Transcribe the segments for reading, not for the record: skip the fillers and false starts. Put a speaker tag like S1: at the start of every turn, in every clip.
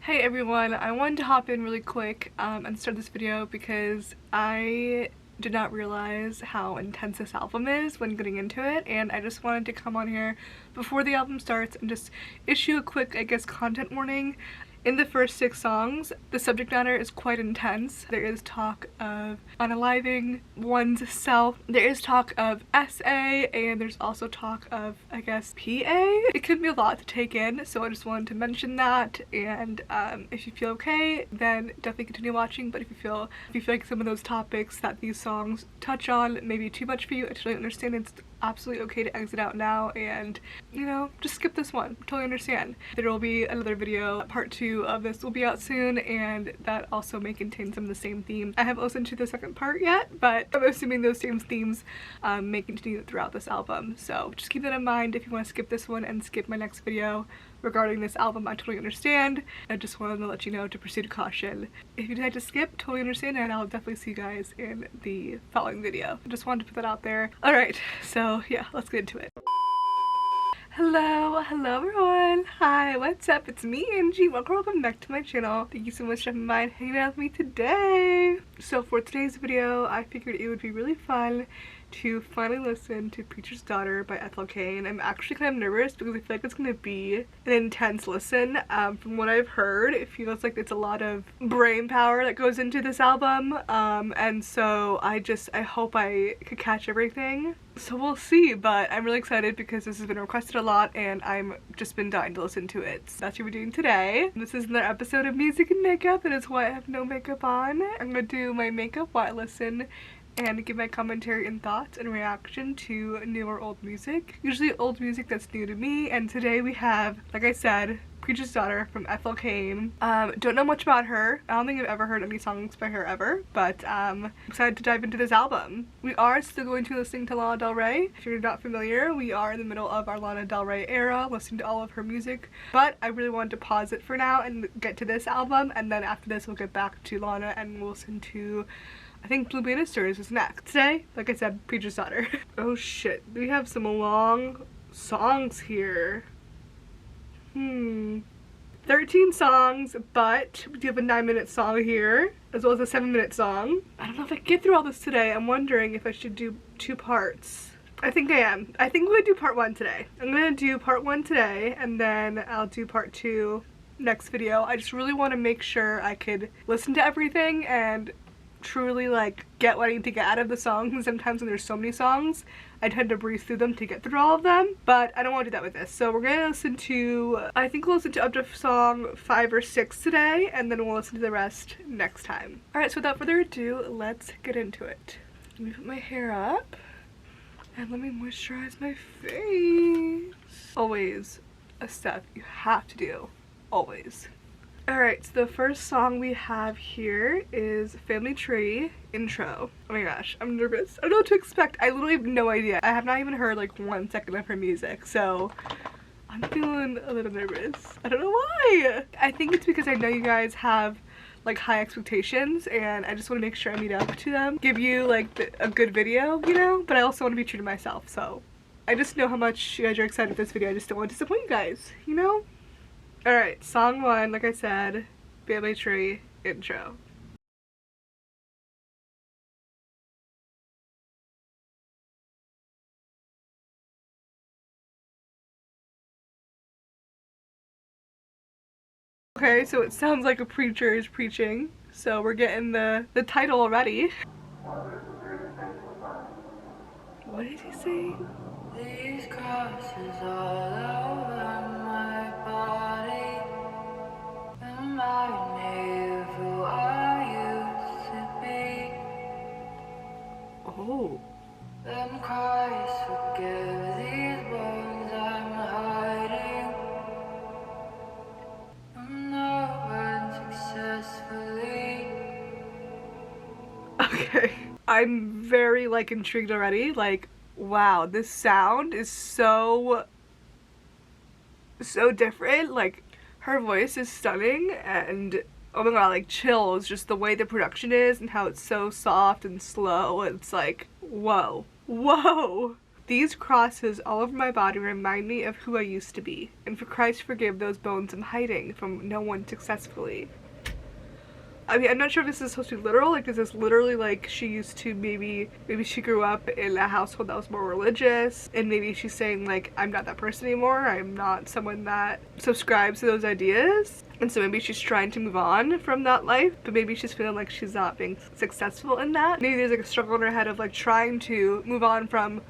S1: Hey everyone, I wanted to hop in really quick and start this video because I did not realize how intense this album is when getting into it, and I just wanted to come on here before the album starts and just issue a quick, I guess, content warning. In the first 6 songs, the subject matter is quite intense. There is talk of unaliving one's self, there is talk of SA, and there's also talk of, I guess, PA. It could be a lot to take in, so I just wanted to mention that, and if you feel okay, then definitely continue watching, but if you feel like some of those topics that these songs touch on may be too much for you, I totally understand. It's absolutely okay to exit out now and, you know, just skip this one. Totally understand. There will be another video, part 2 of this will be out soon, and that also may contain some of the same themes. I haven't listened to the second part yet, but I'm assuming those same themes may continue throughout this album, so just keep that in mind if you want to skip this one and skip my next video regarding this album. I totally understand. I just wanted to let you know to proceed with caution. If you decide to skip, totally understand, and I'll definitely see you guys in the following video. I just wanted to put that out there. Alright, so yeah, let's get into it. Hello everyone. Hi, what's up? It's me, Angie. Welcome back to my channel. Thank you so much for stopping by and hanging out with me today. So for today's video, I figured it would be really fun to finally listen to Preacher's Daughter by Ethel. I'm actually kind of nervous because I feel like it's going to be an intense listen. From what I've heard, it feels like it's a lot of brain power that goes into this album, and so I hope I could catch everything. So we'll see, but I'm really excited because this has been requested a lot and I'm just been dying to listen to it. So that's what we're doing today. This is another episode of Music and Makeup. That is why I have no makeup on. I'm gonna do my makeup while I listen and give my commentary and thoughts and reaction to new or old music. Usually old music that's new to me, and today we have, like I said, Preacher's Daughter from Ethel. Don't know much about her. I don't think I've ever heard any songs by her ever, but I'm excited to dive into this album. We are still going to be listening to Lana Del Rey. If you're not familiar, we are in the middle of our Lana Del Rey era, listening to all of her music, but I really wanted to pause it for now and get to this album, and then after this we'll get back to Lana and we'll listen to, I think, Blue Ministers is next. Today, like I said, Preacher's Daughter. Oh shit, we have some long songs here. 13 songs, but we do have a 9-minute song here, as well as a 7-minute song. I don't know if I can get through all this today. I'm wondering if I should do 2 parts. I think I am. I think we're gonna do part 1 today. I'm gonna do part 1 today, and then I'll do part 2 next video. I just really want to make sure I could listen to everything and truly like get what I need to get out of the songs. And sometimes when there's so many songs, I tend to breeze through them to get through all of them, but I don't want to do that with this. So we're gonna listen to, I think we'll listen to up to song 5 or 6 today, and then we'll listen to the rest next time. Alright, so without further ado, let's get into it. Let me put my hair up and let me moisturize my face. Always a step you have to do, always. Alright, so the first song we have here is Family Tree Intro. Oh my gosh, I'm nervous. I don't know what to expect. I literally have no idea. I have not even heard like 1 second of her music, so I'm feeling a little nervous. I don't know why. I think it's because I know you guys have like high expectations and I just want to make sure I meet up to them. Give you like a good video, you know, but I also want to be true to myself, so I just know how much you guys are excited for this video. I just don't want to disappoint you guys, you know? Alright, song 1, like I said, Family Tree Intro. Okay, so it sounds like a preacher is preaching, so we're getting the title already. What is he saying? These crosses all over my body, remind me of who I used to be. Oh. Then Christ forgive these wounds I'm hiding. I'm not successfully. Okay. I'm very like intrigued already. Like, wow, this sound is so different. Like, her voice is stunning, and oh my god, like chills, just the way the production is and how it's so soft and slow. It's like, whoa. These crosses all over my body remind me of who I used to be, and for Christ forgive those bones I'm hiding from no one successfully. I mean, I'm not sure if this is supposed to be literal, like, is this literally like she used to maybe she grew up in a household that was more religious, and maybe she's saying like, I'm not that person anymore, I'm not someone that subscribes to those ideas, and so maybe she's trying to move on from that life, but maybe she's feeling like she's not being successful in that. Maybe there's like a struggle in her head of like trying to move on from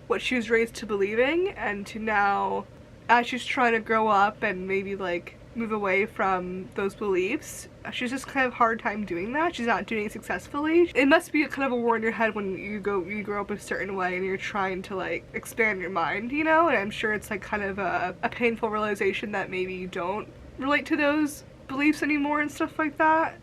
S1: what she was raised to believing, and to now, as she's trying to grow up and maybe like move away from those beliefs, she's just kind of hard time doing that. She's not doing it successfully. It must be kind of a war in your head when you grow up a certain way and you're trying to like expand your mind, you know, and I'm sure it's like kind of a painful realization that maybe you don't relate to those beliefs anymore and stuff like that.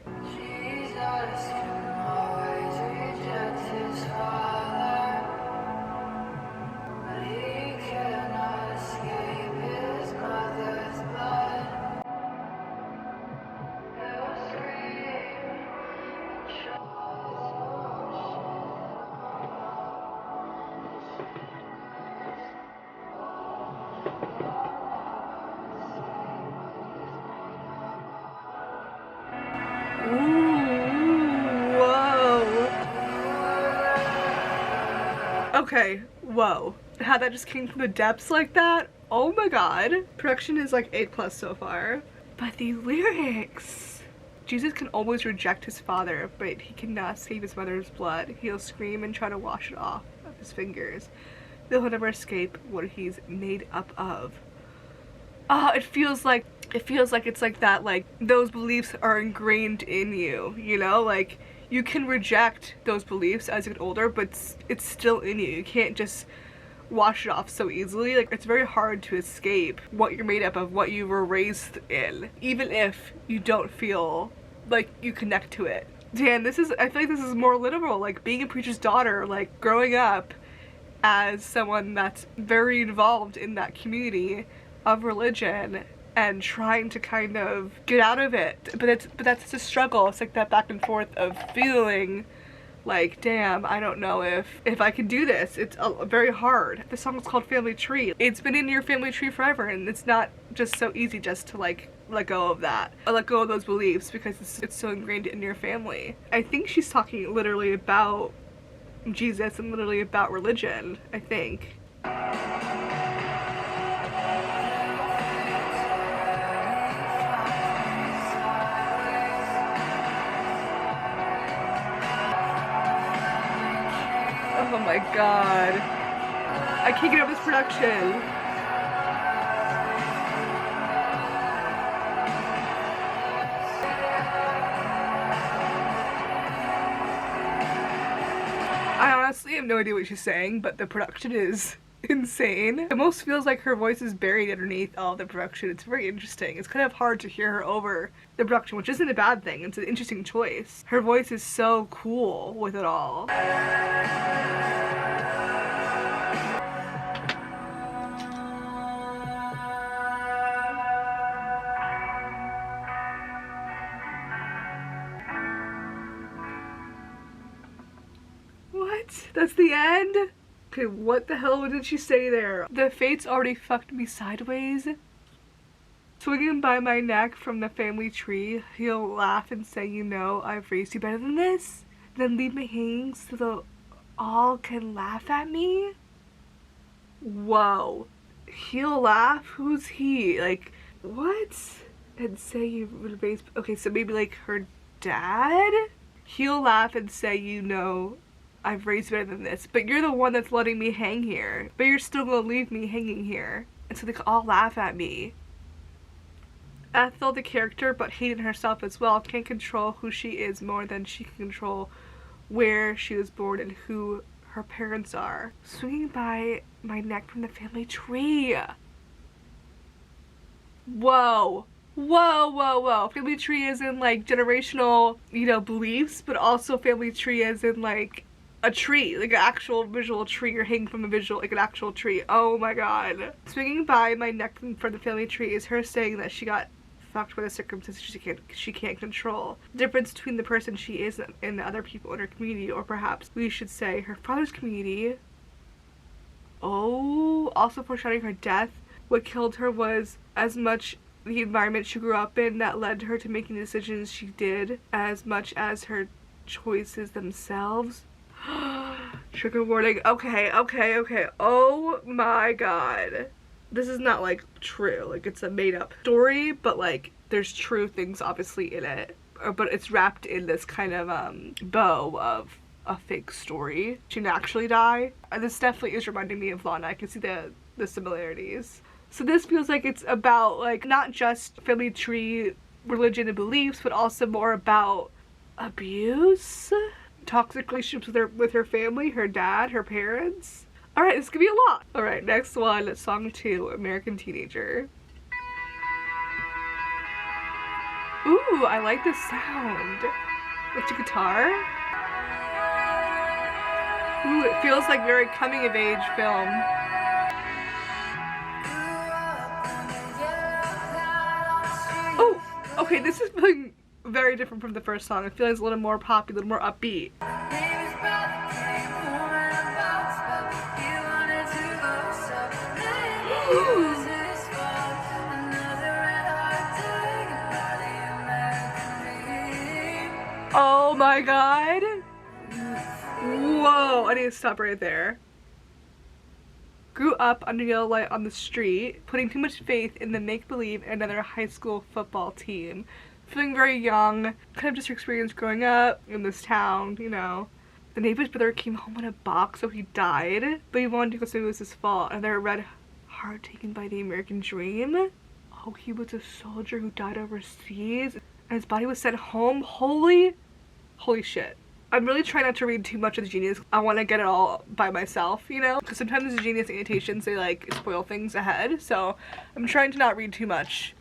S1: Okay, whoa. How that just came from the depths like that? Oh my god. Production is like 8+ so far. But the lyrics. Jesus can always reject his father, but he cannot save his mother's blood. He'll scream and try to wash it off of his fingers. He'll never escape what he's made up of. It feels like it's like that, like those beliefs are ingrained in you, you know, like you can reject those beliefs as you get older, but it's still in you. You can't just wash it off so easily. Like, it's very hard to escape what you're made up of, what you were raised in, even if you don't feel like you connect to it. Dan, I feel like this is more literal, like being a preacher's daughter, like growing up as someone that's very involved in that community of religion and trying to kind of get out of it, but that's the struggle. It's like that back and forth of feeling like, damn, I don't know if I can do this. It's very hard. The song is called Family Tree. It's been in your family tree forever, and it's not just so easy just to like let go of that, or let go of those beliefs, because it's so ingrained in your family. I think she's talking literally about Jesus and literally about religion, I think. Oh my god. I can't get over this production. I honestly have no idea what she's saying, but the production is insane. It almost feels like her voice is buried underneath all the production. It's very interesting. It's kind of hard to hear her over the production, which isn't a bad thing. It's an interesting choice. Her voice is so cool with it all. What? That's the end? Okay, what the hell did she say there? The fates already fucked me sideways. Swinging by my neck from the family tree, he'll laugh and say, you know, I've raised you better than this. Then leave me hanging so they all can laugh at me? Whoa. He'll laugh? Who's he? Like, what? And say you would raise... Okay, so maybe like her dad? He'll laugh and say, you know, I've raised better than this, but you're the one that's letting me hang here. But you're still gonna leave me hanging here. And so they can all laugh at me. Ethel, the character, but hating herself as well, can't control who she is more than she can control where she was born and who her parents are. Swinging by my neck from the family tree. Whoa. Whoa, whoa, whoa. Family tree is in like generational, you know, beliefs, but also family tree is in like a tree, like an actual visual tree. You're hanging from a visual, like an actual tree. Oh my god. Swinging by my neck from the family tree is her saying that she got fucked by the circumstances she can't control. The difference between the person she is and the other people in her community, or perhaps we should say her father's community. Oh, also foreshadowing her death. What killed her was as much the environment she grew up in that led her to making the decisions she did as much as her choices themselves. Trigger warning. Okay. Oh my god. This is not like true. Like it's a made up story, but like there's true things obviously in it. But it's wrapped in this kind of bow of a fake story. She didn't actually die. And this definitely is reminding me of Lana. I can see the similarities. So this feels like it's about like not just family tree religion and beliefs, but also more about abuse, toxic relationships with her family, her dad, her parents. Alright, this could be a lot. Alright, next one, song 2, American Teenager. Ooh, I like this sound. With the guitar. Ooh, it feels like very coming of age film. Oh, okay, this is feeling very different from the first song. It feels a little more poppy, a little more upbeat. Oh my god. Whoa, I need to stop right there. Grew up under yellow light on the street, putting too much faith in the make-believe and another high school football team. Feeling very young, kind of just her experience growing up in this town, you know. The neighbor's brother came home in a box, so he died, but he wanted to go, so it was his fault. Another red heart taken by the American dream. Oh, he was a soldier who died overseas, and his body was sent home. Holy shit. I'm really trying not to read too much of the Genius. I want to get it all by myself, you know? Because sometimes the Genius annotations, they like spoil things ahead, so I'm trying to not read too much.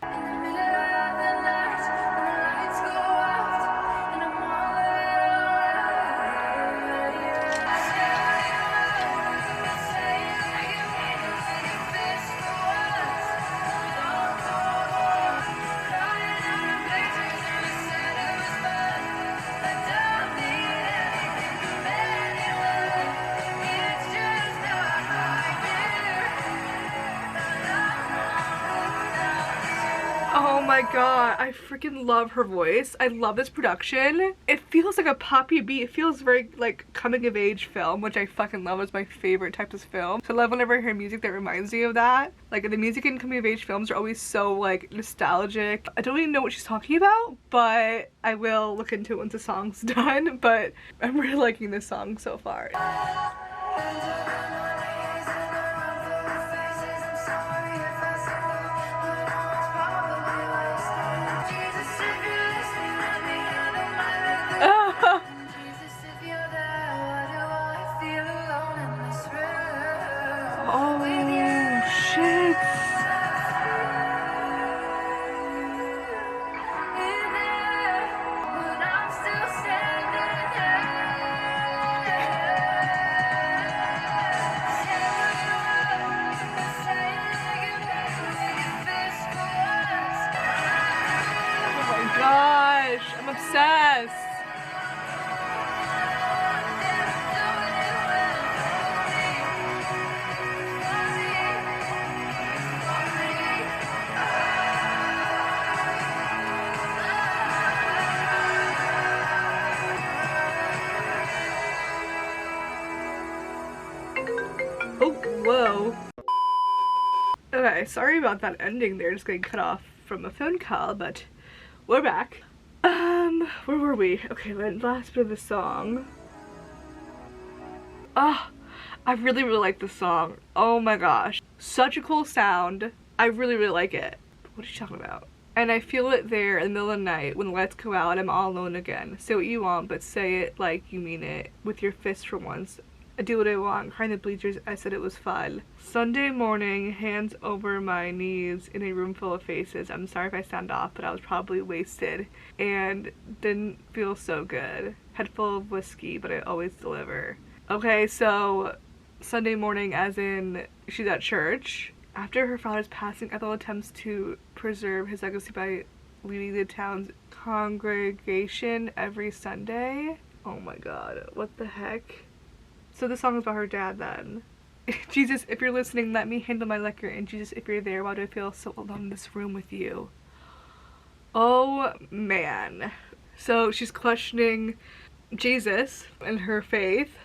S1: Oh my god, I freaking love her voice. I love this production. It feels like a poppy beat. It feels very like coming of age film, which I fucking love. It's my favorite type of film. So I love whenever I hear music that reminds me of that. Like the music in coming of age films are always so like nostalgic. I don't even know what she's talking about, but I will look into it once the song's done. But I'm really liking this song so far. Gosh, I'm obsessed. Oh, whoa. Okay, sorry about that ending there, just getting cut off from a phone call, but we're back. Where were we? Okay, the last bit of the song. Ah, I really like this song. Oh my gosh. Such a cool sound. I really like it. What are you talking about? And I feel it there in the middle of the night when the lights go out and I'm all alone again. Say what you want, but say it like you mean it. With your fist for once. I do what I want, crying the bleachers, I said it was fun. Sunday morning, hands over my knees in a room full of faces. I'm sorry if I sound off, but I was probably wasted and didn't feel so good. Head full of whiskey, but I always deliver. Okay, so Sunday morning as in she's at church. After her father's passing, Ethel attempts to preserve his legacy by leading the town's congregation every Sunday. Oh my god, what the heck? So this song is about her dad then. Jesus, if you're listening, let me handle my liquor. And Jesus, if you're there, why do I feel so alone in this room with you? Oh man. So she's questioning Jesus and her faith.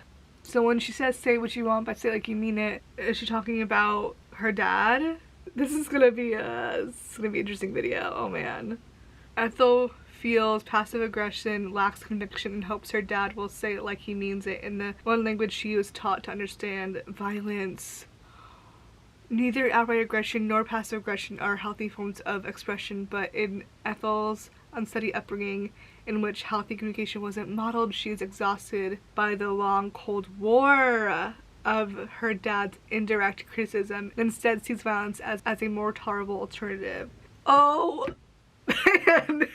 S1: So when she says say what you want but say like you mean it, is she talking about her dad? This is gonna be an interesting video. Oh man. Ethel feels passive aggression, lacks conviction, and hopes her dad will say it like he means it in the one language she was taught to understand. Violence. Neither outright aggression nor passive aggression are healthy forms of expression, but in Ethel's unsteady upbringing, in which healthy communication wasn't modeled, she is exhausted by the long Cold War of her dad's indirect criticism, and instead sees violence as a more tolerable alternative. Oh man.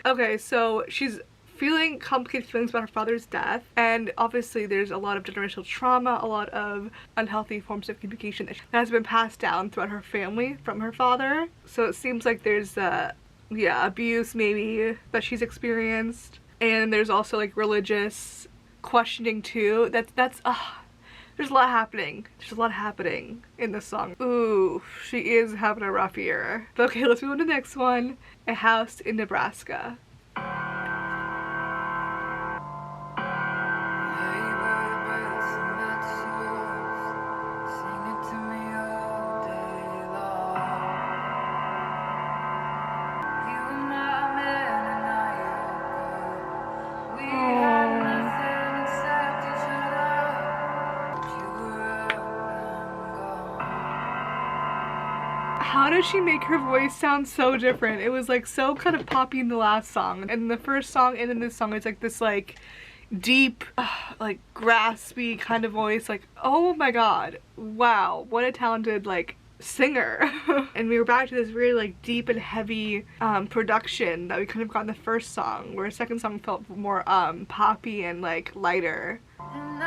S1: Okay, so she's feeling complicated feelings about her father's death, and obviously there's a lot of generational trauma, a lot of unhealthy forms of communication that has been passed down throughout her family from her father. So it seems like there's abuse maybe that she's experienced, and there's also like religious questioning too. That's there's a lot happening. There's a lot happening in this song. Ooh, she is having a rough year. But okay, let's move on to the next one. A House in Nebraska. How did she make her voice sound so different? It was like so kind of poppy in the last song, and the first song and in this song it's like this like deep like graspy kind of voice. Like, oh my god, wow, what a talented like singer. And we were back to this really like deep and heavy production that we kind of got in the first song, where the second song felt more poppy and like lighter. And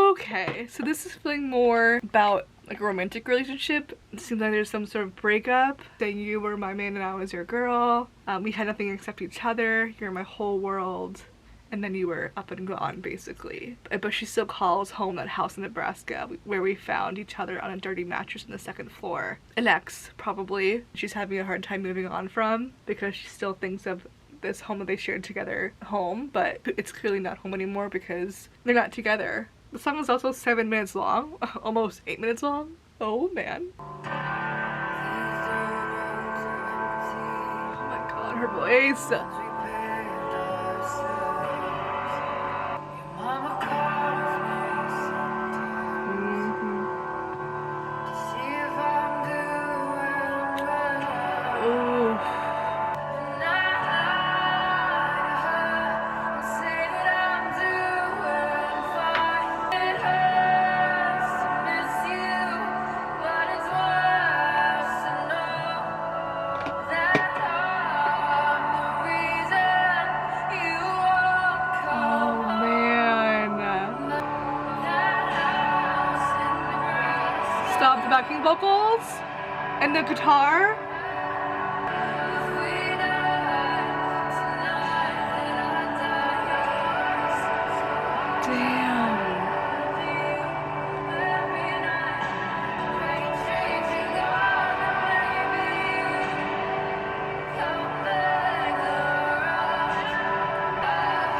S1: okay, so this is feeling more about like a romantic relationship. It seems like there's some sort of breakup, saying you were my man and I was your girl. We had nothing except each other. You're my whole world. And then you were up and gone, basically. But she still calls home that house in Nebraska where we found each other on a dirty mattress on the second floor. An ex, probably. She's having a hard time moving on from, because she still thinks of this home that they shared together home, but it's clearly not home anymore because they're not together. The song is also 7 minutes long, almost 8 minutes long. Oh man. Oh my god, her voice. Stop the backing vocals and the guitar.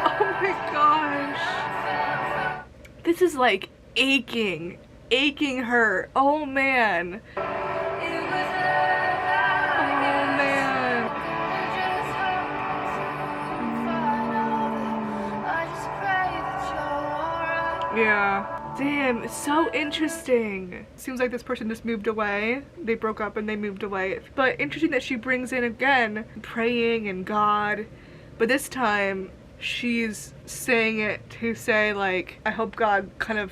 S1: Oh my gosh. This is like aching her. Oh man. Oh man. Yeah. Damn, it's so interesting. Seems like this person just moved away. They broke up and they moved away. But interesting that she brings in again praying and God. But this time she's saying it to say like, I hope God kind of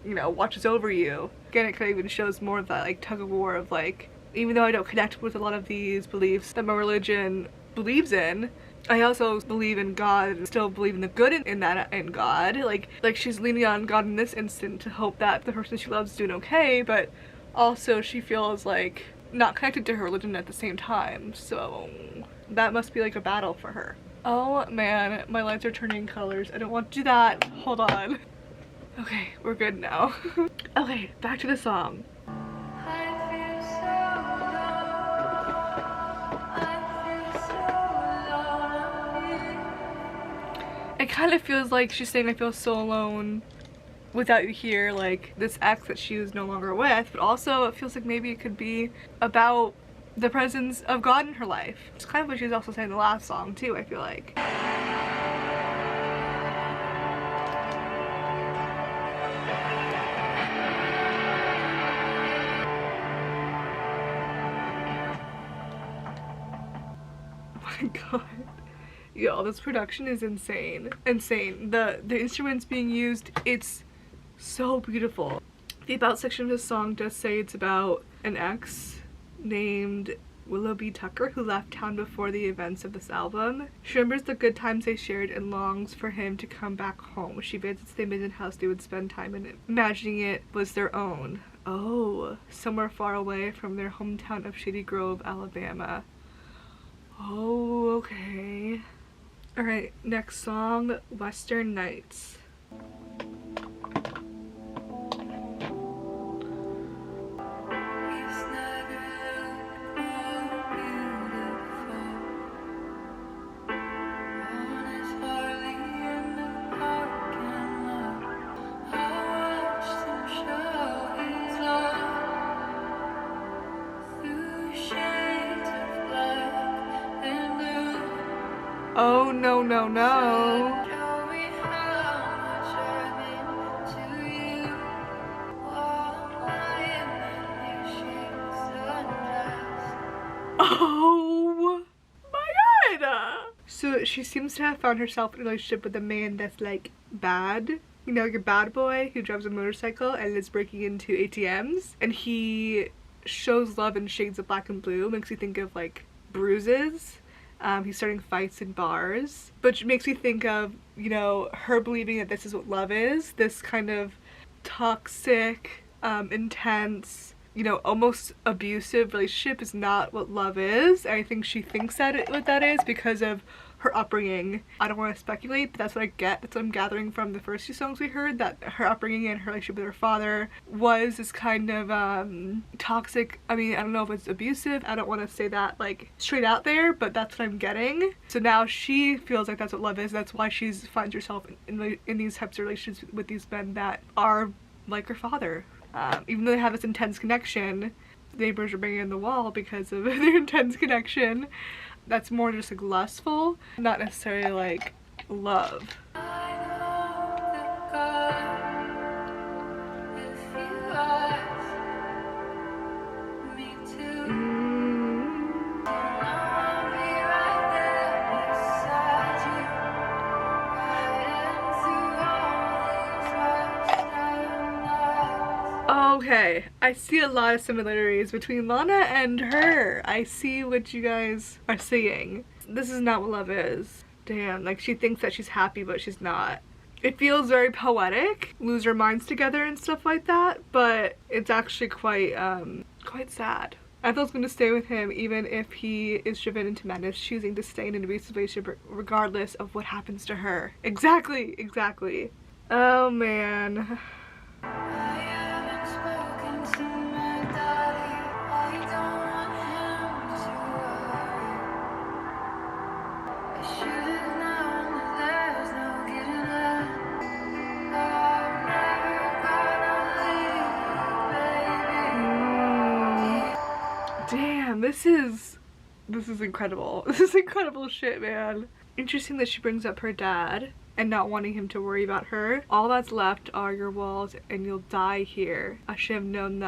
S1: you know, watches over you. Again, it kind of even shows more of that like tug of war of like, even though I don't connect with a lot of these beliefs that my religion believes in, I also believe in God and still believe in the good in that in God. Like she's leaning on God in this instant to hope that the person she loves is doing okay, but also she feels like not connected to her religion at the same time. So that must be like a battle for her. Oh man, my lights are turning colors. I don't want to do that. Hold on. Okay, we're good now. Okay, back to the song. It kind of feels like she's saying I feel so alone without you here, like this ex that she was no longer with, but also it feels like maybe it could be about the presence of God in her life. It's kind of what she was also saying in the last song too, I feel like. Oh my god. Yo, this production is insane. Insane. The instruments being used, it's so beautiful. The about section of this song does say it's about an ex named Willoughby Tucker who left town before the events of this album. She remembers the good times they shared and longs for him to come back home. She visits the abandoned house they would spend time in, imagining it was their own. Oh, somewhere far away from their hometown of Shady Grove, Alabama. Oh, okay. Alright, next song, Western Nights. Oh no no no. Oh my god! So she seems to have found herself in a relationship with a man that's like bad. You know, like a bad boy who drives a motorcycle and is breaking into ATMs. And he shows love in shades of black and blue. Makes you think of like bruises. He's starting fights in bars, but it makes me think of, you know, her believing that this is what love is, this kind of toxic, intense, you know, almost abusive relationship is not what love is. I think she thinks that what that is because of her upbringing. I don't want to speculate, but that's what I get. That's what I'm gathering from the first two songs we heard, that her upbringing and her relationship with her father was this kind of toxic. I mean, I don't know if it's abusive. I don't want to say that like straight out there, but that's what I'm getting. So now she feels like that's what love is. That's why she finds herself in these types of relationships with these men that are like her father. Even though they have this intense connection, the neighbors are bringing in the wall because of their intense connection. That's more just like lustful, not necessarily like love. Okay, I see a lot of similarities between Lana and her. I see what you guys are seeing. This is not what love is. Damn, like she thinks that she's happy, but she's not. It feels very poetic, lose our minds together and stuff like that, but it's actually quite sad. Ethel's gonna stay with him even if he is driven into madness, choosing to stay in an abusive relationship regardless of what happens to her. Exactly, exactly. Oh man. Damn, this is incredible. This is incredible shit, man. Interesting that she brings up her dad and not wanting him to worry about her. All that's left are your walls and you'll die here. I should have known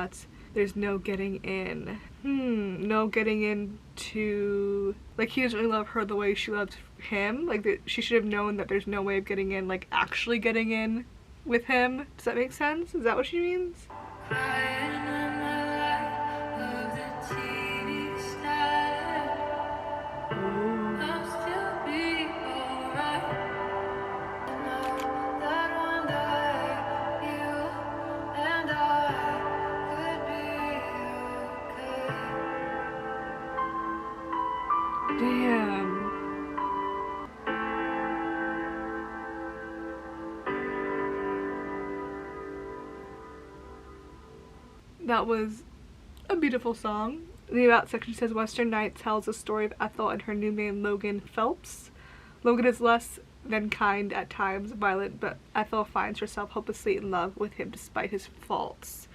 S1: there's no getting in. No getting into, like he doesn't really love her the way she loves him. Like she should have known that there's no way of getting in, like actually getting in. with him. Does that make sense? Is that what she means? Damn. That was a beautiful song. The About section says Western Night tells the story of Ethel and her new man Logan Phelps. Logan is less than kind at times, violent, but Ethel finds herself hopelessly in love with him despite his faults.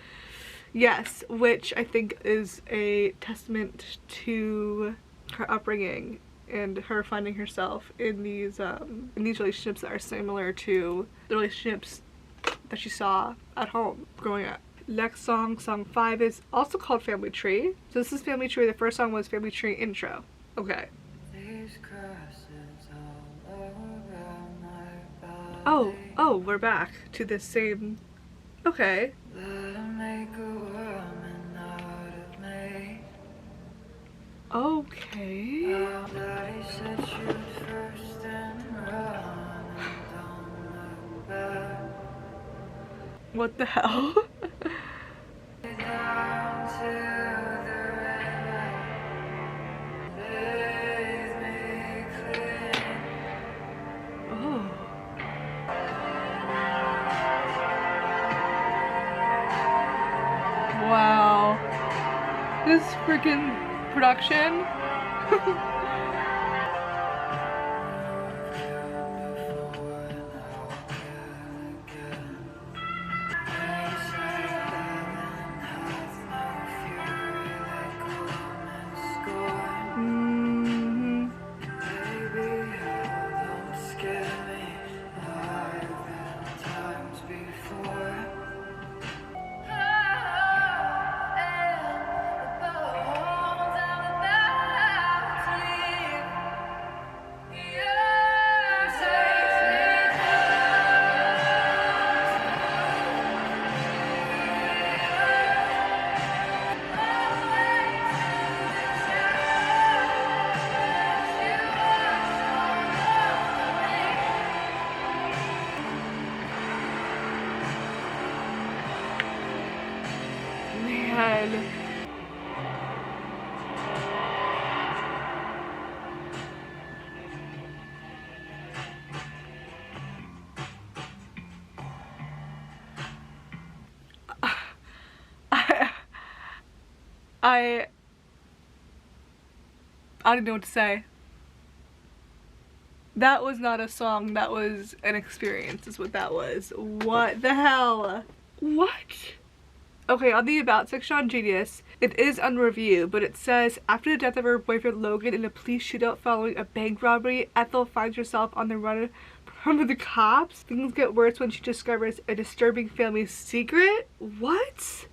S1: Yes, which I think is a testament to her upbringing and her finding herself in these relationships that are similar to the relationships that she saw at home growing up. Next song, song 5, is also called Family Tree. So this is Family Tree. The first song was Family Tree intro. Okay. Oh, we're back to the same. Okay. Okay. What the hell? Oh. Wow. This freaking production. Man. I don't know what to say. That was not a song, that was an experience is what that was. What the hell? What? Okay, on the About section on Genius, it is on review, but it says, after the death of her boyfriend Logan in a police shootout following a bank robbery, Ethel finds herself on the run from the cops. Things get worse when she discovers a disturbing family secret. What?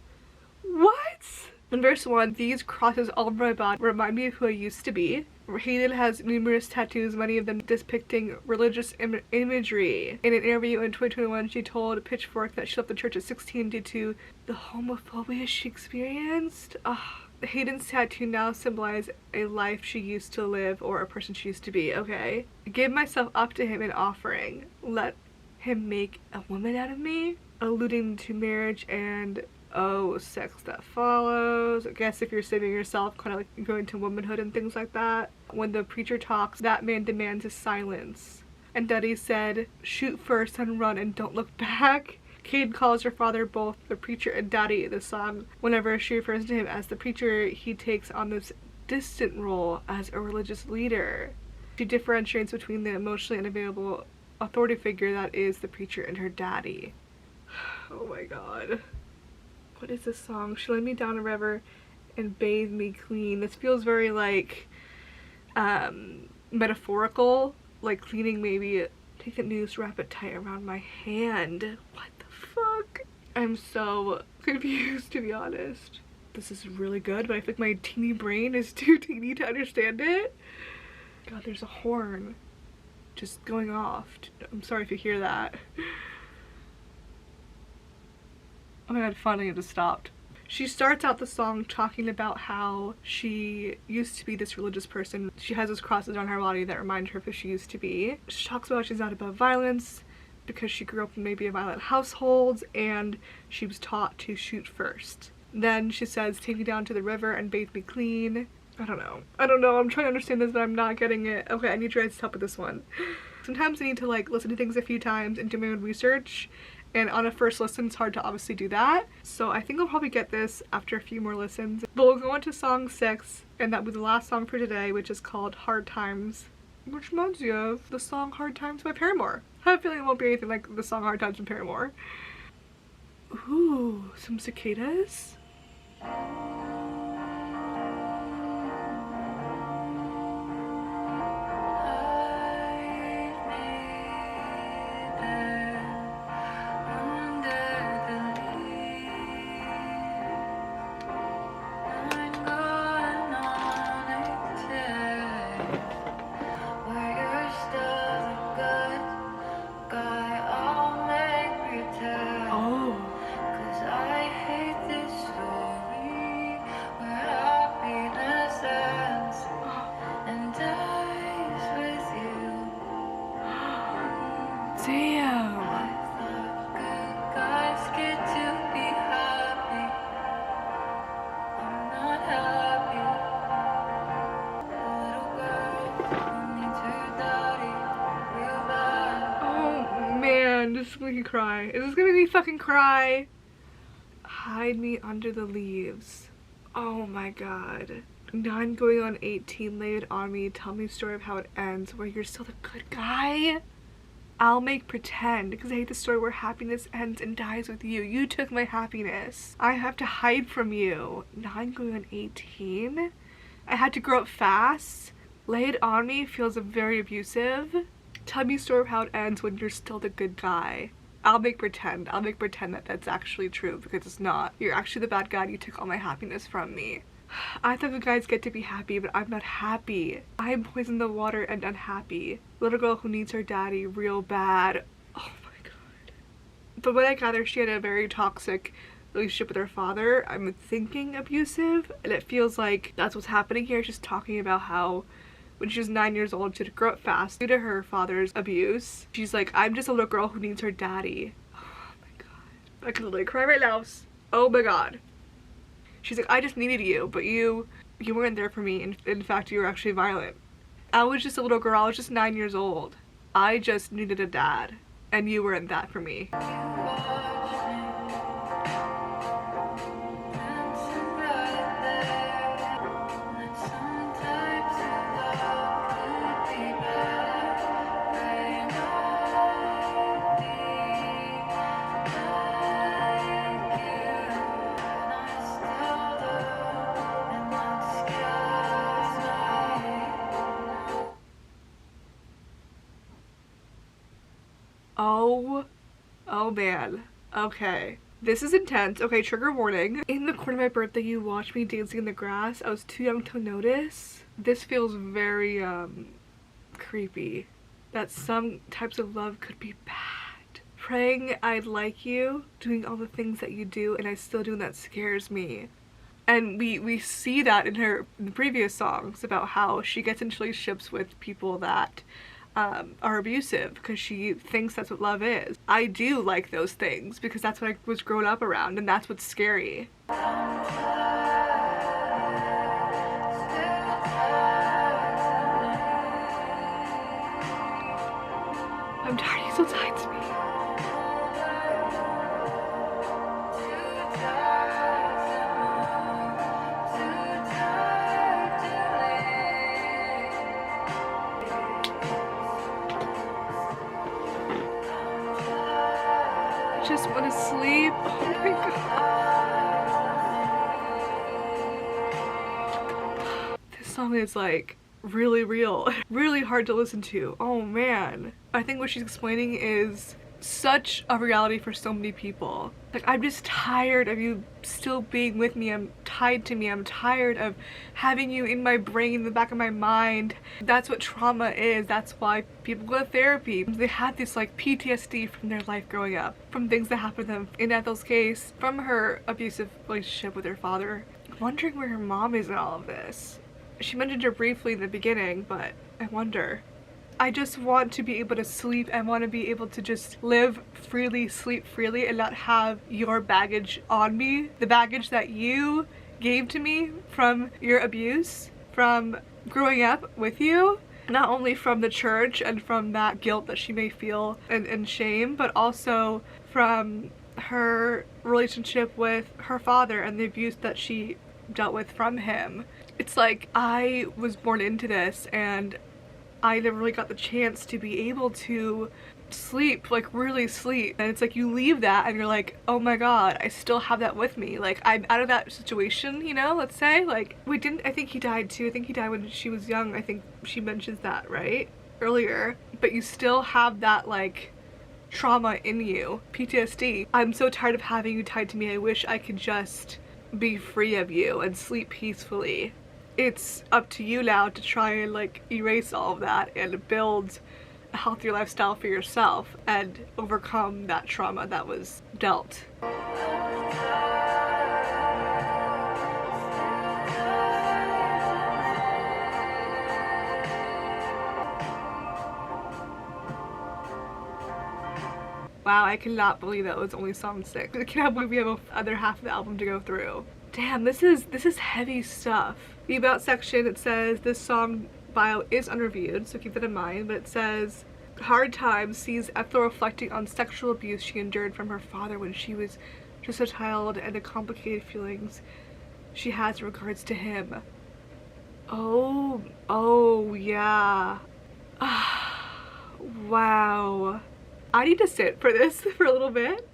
S1: What? In verse 1, these crosses all over my body remind me of who I used to be. Hayden has numerous tattoos, many of them depicting religious imagery. In an interview in 2021, she told Pitchfork that she left the church at 16 due to the homophobia she experienced. Hayden's tattoo now symbolize a life she used to live or a person she used to be. Okay. Give myself up to him in offering. Let him make a woman out of me. Alluding to marriage and sex that follows. I guess if you're saving yourself, kind of like going to womanhood and things like that. When the preacher talks, that man demands his silence. And Daddy said, shoot first and run and don't look back. Cade calls her father both the preacher and Daddy in the song. Whenever she refers to him as the preacher, he takes on this distant role as a religious leader. She differentiates between the emotionally unavailable authority figure that is the preacher and her daddy. Oh my god. What is this song? She laid me down a river and bathed me clean. This feels very like metaphorical, like cleaning maybe. Take the noose, wrap it tight around my hand. What the fuck? I'm so confused, to be honest. This is really good, but I think my teeny brain is too teeny to understand it. God, there's a horn just going off. I'm sorry if you hear that. Oh my god, funny, it just stopped. She starts out the song talking about how she used to be this religious person. She has those crosses on her body that remind her of who she used to be. She talks about she's not above violence because she grew up in maybe a violent household and she was taught to shoot first. Then she says, take me down to the river and bathe me clean. I don't know. I'm trying to understand this, but I'm not getting it. Okay, I need your guys' help with this one. Sometimes I need to like listen to things a few times and do my own research. And on a first listen, it's hard to obviously do that. So I think I'll probably get this after a few more listens. But we'll go into song 6, and that will be the last song for today, which is called Hard Times, which reminds you of the song Hard Times by Paramore. I have a feeling it won't be anything like the song Hard Times by Paramore. Ooh, some cicadas? This is gonna make me cry. Is this gonna make me fucking cry? Hide me under the leaves. Oh my god. 9 going on 18, lay it on me, tell me a story of how it ends, where you're still the good guy. I'll make pretend, because I hate the story where happiness ends and dies with you. You took my happiness. I have to hide from you. 9 going on 18? I had to grow up fast. Lay it on me feels very abusive. Tell me a story of how it ends when you're still the good guy. I'll make pretend that that's actually true, because it's not. You're actually the bad guy and you took all my happiness from me. I thought good guys get to be happy, but I'm not happy. I'm poisoned the water and unhappy. Little girl who needs her daddy real bad. Oh my god. But what I gather, she had a very toxic relationship with her father. I'm thinking abusive, and it feels like that's what's happening here. She's talking about how when she was 9 years old, she had to grow up fast due to her father's abuse. She's like, I'm just a little girl who needs her daddy. Oh my god. I could literally cry right now. Oh my god. She's like, I just needed you, but you weren't there for me. In fact, you were actually violent. I was just a little girl. I was just 9 years old. I just needed a dad, and you weren't that for me. Oh man. Okay. This is intense. Okay, trigger warning. In the corner of my birthday, you watched me dancing in the grass. I was too young to notice. This feels very, creepy. That some types of love could be bad. Praying I'd like you, doing all the things that you do, and I still do, and that scares me. And we see that in the previous songs about how she gets into relationships with people that are abusive because she thinks that's what love is. I do like those things because that's what I was grown up around, and that's what's scary. I'm tired, he's so tight to me. Just want to sleep. Oh my god. This song is like really real, really hard to listen to. Oh man. I think what she's explaining is such a reality for so many people. Like, I'm just tired of you still being with me. I'm tired tied to me. I'm tired of having you in my brain, in the back of my mind. That's what trauma is. That's why people go to therapy. They have this like PTSD from their life growing up, from things that happened to them. In Ethel's case, from her abusive relationship with her father. I'm wondering where her mom is in all of this. She mentioned her briefly in the beginning, but I wonder. I just want to be able to sleep. I want to be able to just live freely, sleep freely, and not have your baggage on me. The baggage that you gave to me from your abuse, from growing up with you, not only from the church and from that guilt that she may feel and shame, but also from her relationship with her father and the abuse that she dealt with from him. It's like I was born into this, and I never really got the chance to be able to sleep, like really sleep. And it's like you leave that and you're like, oh my god, I still have that with me. Like I'm out of that situation, you know, let's say. Like I think he died too. I think he died when she was young. I think she mentions that, right? Earlier. But you still have that like trauma in you, PTSD. I'm so tired of having you tied to me. I wish I could just be free of you and sleep peacefully. It's up to you now to try and like erase all of that and build a healthier lifestyle for yourself and overcome that trauma that was dealt. Wow, I cannot believe that was only song 6. I cannot believe we have the other half of the album to go through. Damn, this is heavy stuff. The about section, it says this song bio is unreviewed, so keep that in mind, but it says Hard Times sees Ethel reflecting on sexual abuse she endured from her father when she was just a child and the complicated feelings she has in regards to him. Oh yeah. Wow. I need to sit for this for a little bit.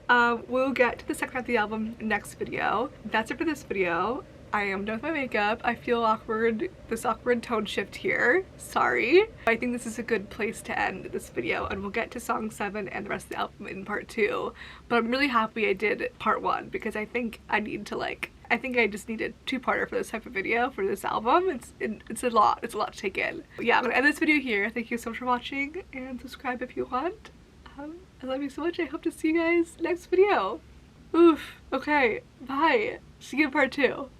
S1: We'll get to the second half of the album next video. That's it for this video. I am done with my makeup. I feel awkward, this awkward tone shift here. Sorry. I think this is a good place to end this video, and we'll get to song 7 and the rest of the album in part 2. But I'm really happy I did part 1 because I think I need to like, I think I just needed a 2-parter for this type of video for this album. It's a lot to take in. But yeah, I'm gonna end this video here. Thank you so much for watching, and subscribe if you want. I love you so much. I hope to see you guys next video. Oof. Okay. Bye. See you in part 2.